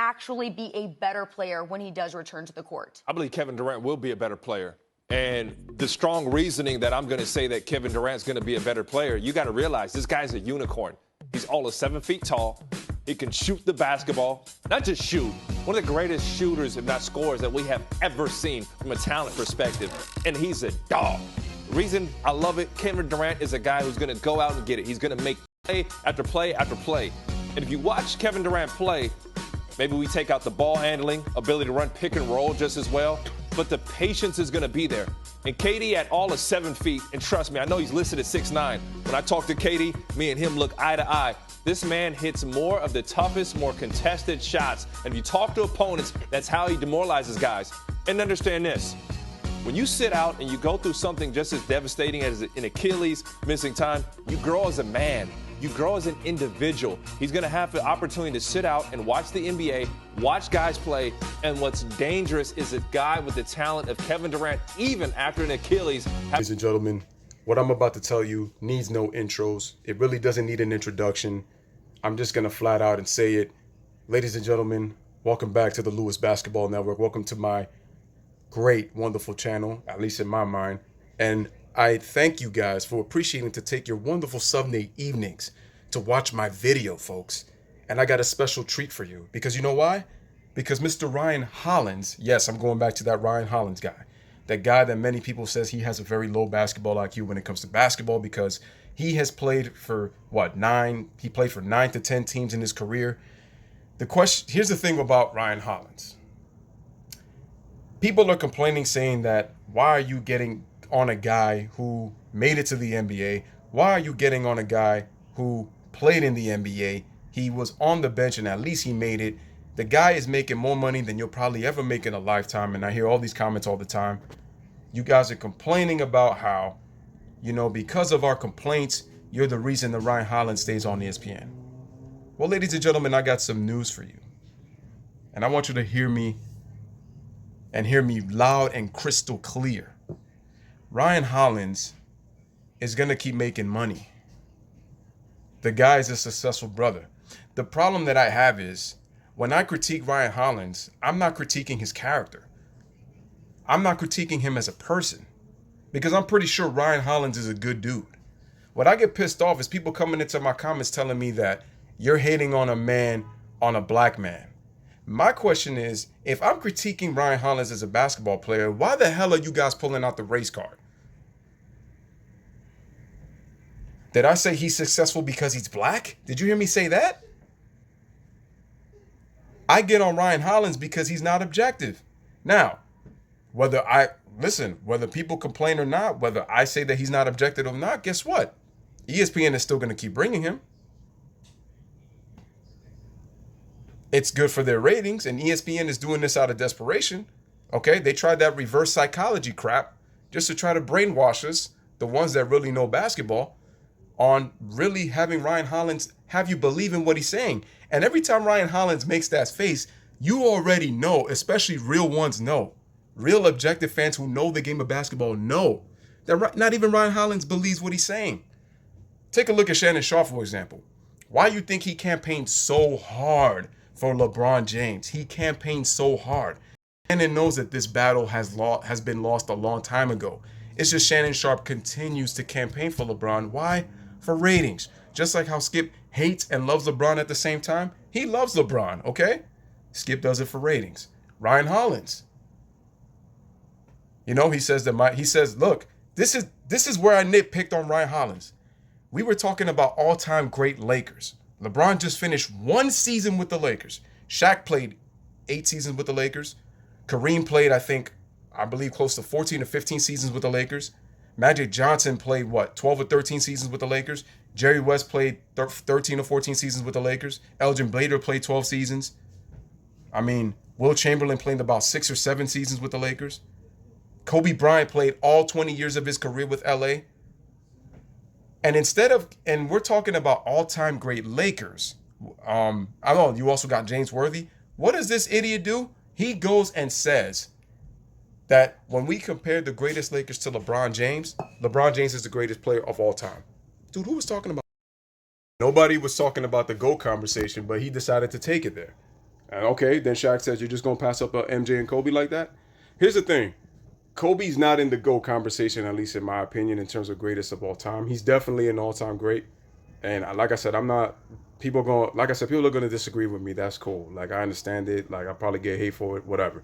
actually be a better player when he does return to the court? I believe Kevin Durant will be a better player. And the strong reasoning that I'm going to say that Kevin Durant's going to be a better player, you got to realize this guy's a unicorn. He's all of 7 feet tall. He can shoot the basketball. Not just shoot. One of the greatest shooters, if not scorers, that we have ever seen from a talent perspective. And he's a dog. The reason I love it, Kevin Durant is a guy who's going to go out and get it. He's going to make play after play after play. And if you watch Kevin Durant play, maybe we take out the ball handling, ability to run pick and roll just as well, but the patience is going to be there. And KD at all of 7 feet, and trust me, I know he's listed at 6'9". When I talk to KD, me and him look eye to eye. This man hits more of the toughest, more contested shots. And if you talk to opponents, that's how he demoralizes guys. And understand this. When you sit out and you go through something just as devastating as an Achilles missing time, you grow as a man. You grow as an individual. He's going to have the opportunity to sit out and watch the NBA, watch guys play, and what's dangerous is a guy with the talent of Kevin Durant, even after an Achilles. Ladies and gentlemen, what I'm about to tell you needs no intros. It really doesn't need an introduction. I'm just going to flat out and say it. Ladies and gentlemen, welcome back to the Lewis Basketball Network. Welcome to my great, wonderful channel, at least in my mind. And I thank you guys for appreciating to take your wonderful Sunday evenings to watch my video, folks. And I got a special treat for you because you know why? Because Mr. Ryan Hollins, yes, I'm going back to that Ryan Hollins guy, that guy that many people says he has a very low basketball IQ when it comes to basketball because he has played for he played for 9 to 10 teams in his career. Here's the thing about Ryan Hollins. People are complaining saying that why are you getting on a guy who made it to the NBA? Why are you getting on a guy who played in the NBA? He was on the bench and at least he made it. The guy is making more money than you'll probably ever make in a lifetime. And I hear all these comments all the time. You guys are complaining about how, because of our complaints, you're the reason that Ryan Hollins stays on ESPN. Well, ladies and gentlemen, I got some news for you. And I want you to hear me and hear me loud and crystal clear. Ryan Hollins is going to keep making money. The guy is a successful brother. The problem that I have is when I critique Ryan Hollins, I'm not critiquing his character. I'm not critiquing him as a person because I'm pretty sure Ryan Hollins is a good dude. What I get pissed off is people coming into my comments telling me that you're hating on a man, on a black man. My question is, if I'm critiquing Ryan Hollins as a basketball player, why the hell are you guys pulling out the race card? Did I say he's successful because he's black? Did you hear me say that? I get on Ryan Hollins because he's not objective. Now, whether people complain or not, whether I say that he's not objective or not, guess what? ESPN is still going to keep bringing him. It's good for their ratings, and ESPN is doing this out of desperation. Okay, they tried that reverse psychology crap just to try to brainwash us, the ones that really know basketball, on really having Ryan Hollins have you believe in what he's saying. And every time Ryan Hollins makes that face, you already know, especially real ones know, real objective fans who know the game of basketball know that not even Ryan Hollins believes what he's saying. Take a look at Shannon Sharpe, for example. Why you think he campaigned so hard for LeBron James? He campaigned so hard. Shannon knows that this battle has been lost a long time ago. It's just Shannon Sharpe continues to campaign for LeBron. Why? For ratings. Just like how Skip hates and loves LeBron at the same time. He loves LeBron, okay? Skip does it for ratings. Ryan Hollins. He says, look, this is where I nitpicked on Ryan Hollins. We were talking about all-time great Lakers. LeBron just finished 1 season with the Lakers. Shaq played 8 seasons with the Lakers. Kareem played, I believe, close to 14 or 15 seasons with the Lakers. Magic Johnson played, 12 or 13 seasons with the Lakers. Jerry West played 13 or 14 seasons with the Lakers. Elgin Bader played 12 seasons. Will Chamberlain played about 6 or 7 seasons with the Lakers. Kobe Bryant played all 20 years of his career with LA. And we're talking about all-time great Lakers. You also got James Worthy. What does this idiot do? He goes and says that when we compare the greatest Lakers to LeBron James is the greatest player of all time. Dude, who was talking about? Nobody was talking about the GOAT conversation, but he decided to take it there. And okay, then Shaq says, you're just going to pass up MJ and Kobe like that? Here's the thing. Kobe's not in the GOAT conversation, at least in my opinion, in terms of greatest of all time. He's definitely an all-time great. And like I said, people are going to disagree with me. That's cool. Like, I understand it. Like, I probably get hate for it, whatever.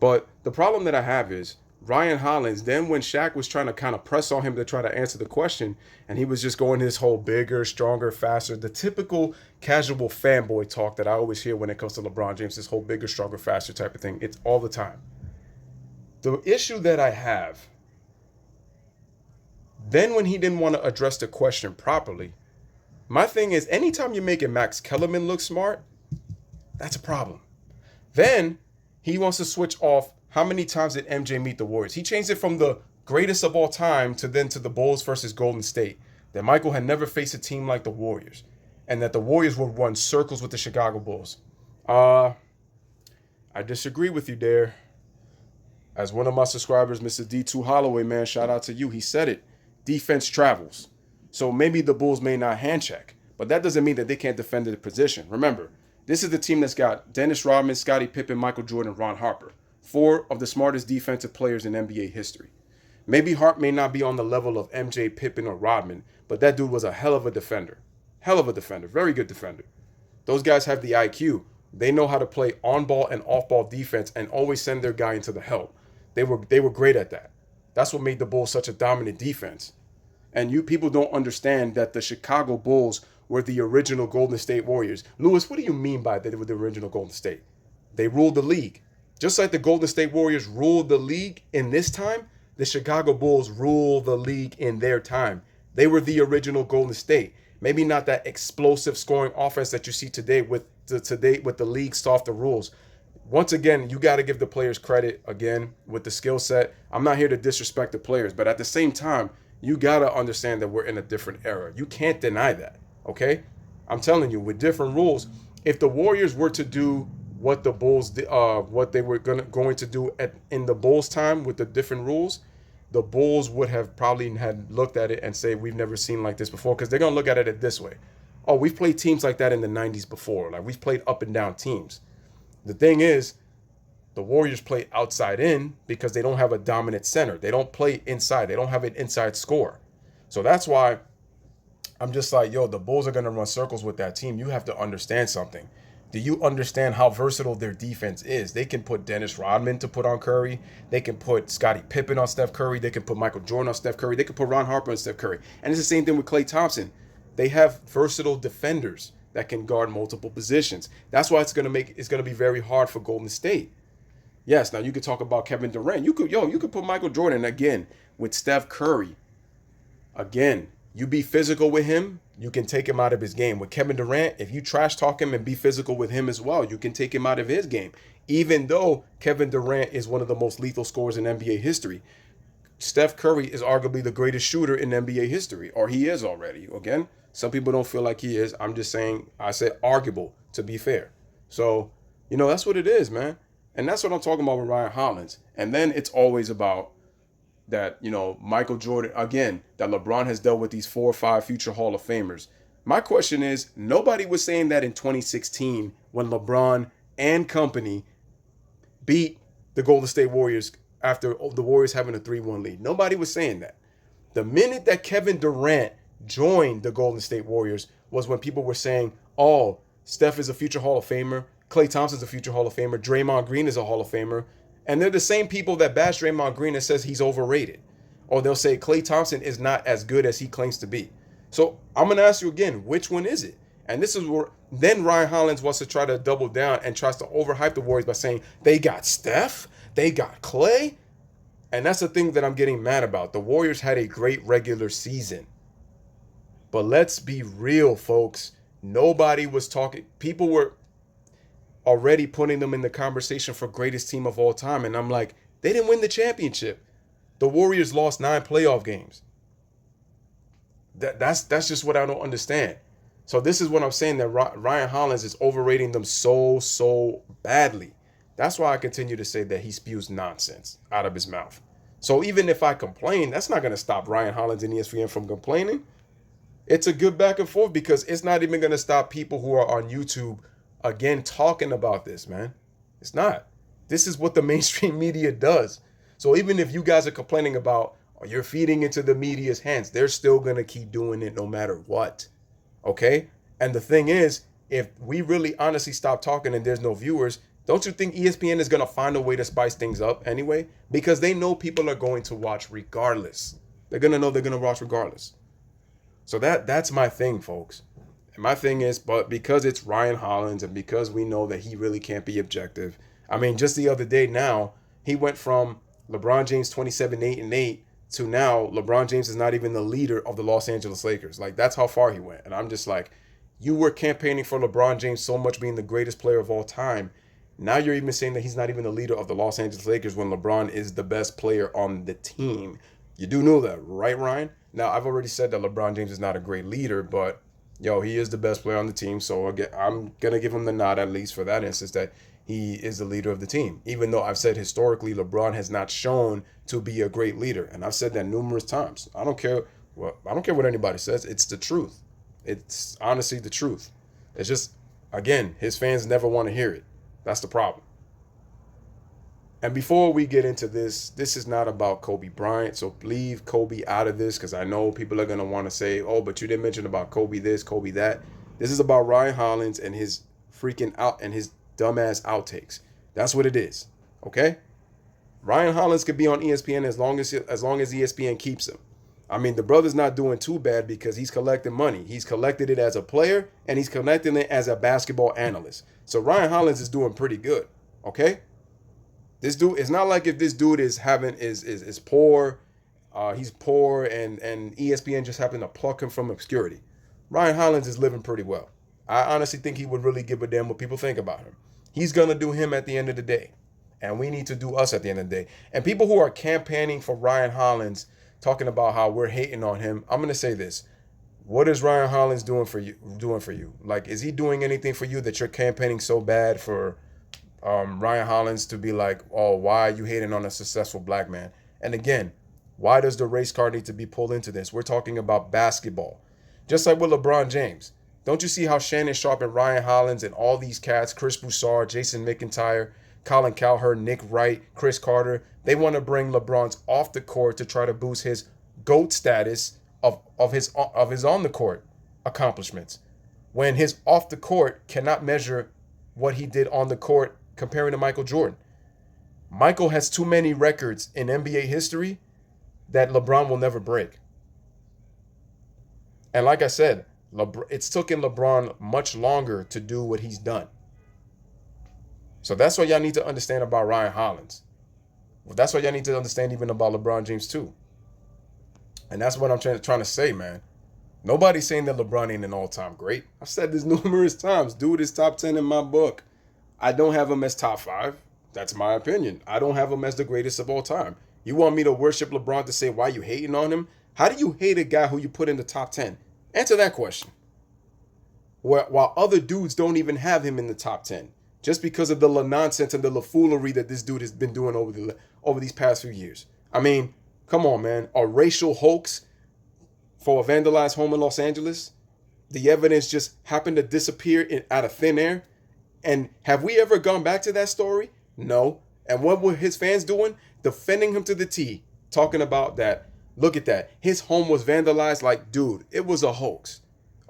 But the problem that I have is Ryan Hollins, then when Shaq was trying to kind of press on him to try to answer the question, and he was just going his whole bigger, stronger, faster, the typical casual fanboy talk that I always hear when it comes to LeBron James, this whole bigger, stronger, faster type of thing. It's all the time. The issue that I have, then when he didn't want to address the question properly, my thing is anytime you're making Max Kellerman look smart, that's a problem. Then he wants to switch off how many times did MJ meet the Warriors. He changed it from the greatest of all time to the Bulls versus Golden State. That Michael had never faced a team like the Warriors. And that the Warriors would run circles with the Chicago Bulls. I disagree with you there. As one of my subscribers, Mr. D2 Holloway, man, shout out to you. He said it. Defense travels. So maybe the Bulls may not hand check, but that doesn't mean that they can't defend the position. Remember, this is the team that's got Dennis Rodman, Scottie Pippen, Michael Jordan, Ron Harper. 4 of the smartest defensive players in NBA history. Maybe Hart may not be on the level of MJ, Pippen, or Rodman, but that dude was a hell of a defender. Hell of a defender. Very good defender. Those guys have the IQ. They know how to play on-ball and off-ball defense and always send their guy into the help. They were great at that. That's what made the Bulls such a dominant defense. And you people don't understand that the Chicago Bulls were the original Golden State Warriors. Lewis, what do you mean by that they were the original Golden State? They ruled the league. Just like the Golden State Warriors ruled the league in this time, the Chicago Bulls ruled the league in their time. They were the original Golden State. Maybe not that explosive scoring offense that you see today with the league softer rules. Once again, you got to give the players credit again with the skill set. I'm not here to disrespect the players, but at the same time, you got to understand that we're in a different era. You can't deny that, okay? I'm telling you, with different rules, if the Warriors were to do what the Bulls what they were going to do in the Bulls time with the different rules, the Bulls would have probably had looked at it and say, we've never seen like this before, because they're going to look at it this way. Oh, we've played teams like that in the 90s before. Like, we've played up and down teams. The thing is, the Warriors play outside in because they don't have a dominant center. They don't play inside. They don't have an inside score. So that's why I'm just like, yo, the Bulls are going to run circles with that team. You have to understand something. Do you understand how versatile their defense is? They can put Dennis Rodman to put on Curry. They can put Scottie Pippen on Steph Curry. They can put Michael Jordan on Steph Curry. They can put Ron Harper on Steph Curry. And it's the same thing with Klay Thompson. They have versatile defenders that can guard multiple positions. That's why it's gonna be very hard for Golden State. Yes, now you could talk about Kevin Durant. You could put Michael Jordan again with Steph Curry. Again, you be physical with him, you can take him out of his game. With Kevin Durant, if you trash talk him and be physical with him as well, you can take him out of his game. Even though Kevin Durant is one of the most lethal scorers in NBA history, Steph Curry is arguably the greatest shooter in NBA history, or he is already. Again, some people don't feel like he is. I'm just saying, I said arguable to be fair. So, that's what it is, man. And that's what I'm talking about with Ryan Hollins. And then it's always about that, Michael Jordan, again, that LeBron has dealt with these 4 or 5 future Hall of Famers. My question is, nobody was saying that in 2016 when LeBron and company beat the Golden State Warriors after the Warriors having a 3-1 lead. Nobody was saying that. The minute that Kevin Durant joined the Golden State Warriors was when people were saying, oh, Steph is a future Hall of Famer, Klay Thompson's a future Hall of Famer, Draymond Green is a Hall of Famer. And they're the same people that bash Draymond Green and says he's overrated. Or they'll say Klay Thompson is not as good as he claims to be. So I'm going to ask you again, which one is it? And this is where then Ryan Hollins wants to try to double down and tries to overhype the Warriors by saying they got Steph, they got Klay. And that's the thing that I'm getting mad about. The Warriors had a great regular season. But let's be real, folks. Nobody was talking. People were already putting them in the conversation for greatest team of all time. And I'm like, they didn't win the championship. The Warriors lost 9 playoff games. That's just what I don't understand. So this is what I'm saying, that Ryan Hollins is overrating them so badly. That's why I continue to say that he spews nonsense out of his mouth. So even if I complain, that's not going to stop Ryan Hollins and ESPN from complaining. It's a good back and forth because it's not even going to stop people who are on YouTube again, talking about this, man. It's not. This is what the mainstream media does. So even if you guys are complaining about, oh, you're feeding into the media's hands, they're still going to keep doing it no matter what. Okay? And the thing is, if we really honestly stop talking and there's no viewers, don't you think ESPN is going to find a way to spice things up anyway? Because they know people are going to watch regardless. They're going to know they're going to watch regardless. So that's my thing, folks. And my thing is, but because it's Ryan Hollins and because we know that he really can't be objective. I mean, just the other day now, he went from LeBron James 27-8-8 to now LeBron James is not even the leader of the Los Angeles Lakers. Like, that's how far he went. And I'm just like, you were campaigning for LeBron James so much being the greatest player of all time. Now you're even saying that he's not even the leader of the Los Angeles Lakers when LeBron is the best player on the team. You do know that, right, Ryan? Now, I've already said that LeBron James is not a great leader, but, yo, he is the best player on the team. So, again, I'm going to give him the nod, at least for that instance, that he is the leader of the team. Even though I've said historically LeBron has not shown to be a great leader. And I've said that numerous times. I don't care what anybody says. It's the truth. It's honestly the truth. It's just, again, his fans never want to hear it. That's the problem. And before we get into this, this is not about Kobe Bryant. So leave Kobe out of this, because I know people are going to want to say, oh, but you didn't mention about Kobe this, Kobe that. This is about Ryan Hollins and his freaking out and his dumbass outtakes. That's what it is. Okay? Ryan Hollins could be on ESPN as long as ESPN keeps him. I mean, the brother's not doing too bad because he's collecting money. He's collected it as a player and he's collecting it as a basketball analyst. So Ryan Hollins is doing pretty good. Okay? This dude, it's not like if this dude is poor, he's poor and ESPN just happened to pluck him from obscurity. Ryan Hollins is living pretty well. I honestly think he would really give a damn what people think about him. He's going to do him at the end of the day. And we need to do us at the end of the day. And people who are campaigning for Ryan Hollins, talking about how we're hating on him, I'm going to say this. What is Ryan Hollins doing for you? Like, is he doing anything for you that you're campaigning so bad for Ryan Hollins to be like, oh, why are you hating on a successful black man? And again, why does the race car need to be pulled into this? We're talking about basketball. Just like with LeBron James. Don't you see how Shannon Sharp and Ryan Hollins and all these cats, Chris Broussard, Jason McIntyre, Colin Cowherd, Nick Wright, Chris Carter, they want to bring LeBron's off the court to try to boost his GOAT status of his on the court accomplishments, when his off the court cannot measure what he did on the court comparing to Michael Jordan. Michael has too many records in NBA history that LeBron will never break. And like I said, it's taken LeBron much longer to do what he's done. So that's what y'all need to understand about Ryan Hollins. Well, that's what y'all need to understand even about LeBron James too. And that's what I'm trying to say, man. Nobody's saying that LeBron ain't an all-time great. I've said this numerous times. Dude is top 10 in my book. I don't have him as top 5. That's my opinion. I don't have him as the greatest of all time. You want me to worship LeBron to say why you hating on him? How do you hate a guy who you put in the top 10? Answer that question. While other dudes don't even have him in the top 10. Just because of the nonsense and the foolery that this dude has been doing over these past few years. I mean, come on, man. A racial hoax for a vandalized home in Los Angeles. The evidence just happened to disappear out of thin air. And have we ever gone back to that story? No. And what were his fans doing? Defending him to the T. Talking about that. Look at that. His home was vandalized. Like, dude, it was a hoax.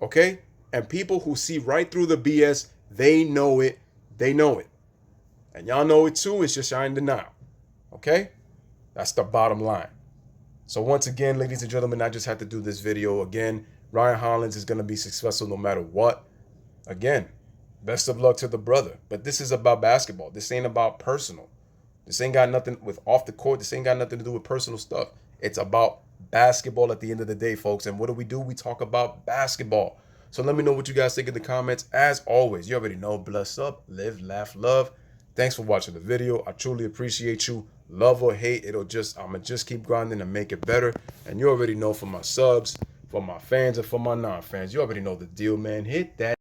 Okay? And people who see right through the BS, they know it. They know it. And y'all know it too. It's just y'all in denial. Okay? That's the bottom line. So once again, ladies and gentlemen, I just had to do this video again. Ryan Hollins is going to be successful no matter what. Again, best of luck to the brother. But this is about basketball. This ain't about personal. This ain't got nothing with off the court. This ain't got nothing to do with personal stuff. It's about basketball at the end of the day, folks. And what do? We talk about basketball. So let me know what you guys think in the comments. As always, you already know, bless up, live, laugh, love. Thanks for watching the video. I truly appreciate you. Love or hate, I'm going to just keep grinding and make it better. And you already know, for my subs, for my fans, and for my non-fans, you already know the deal, man. Hit that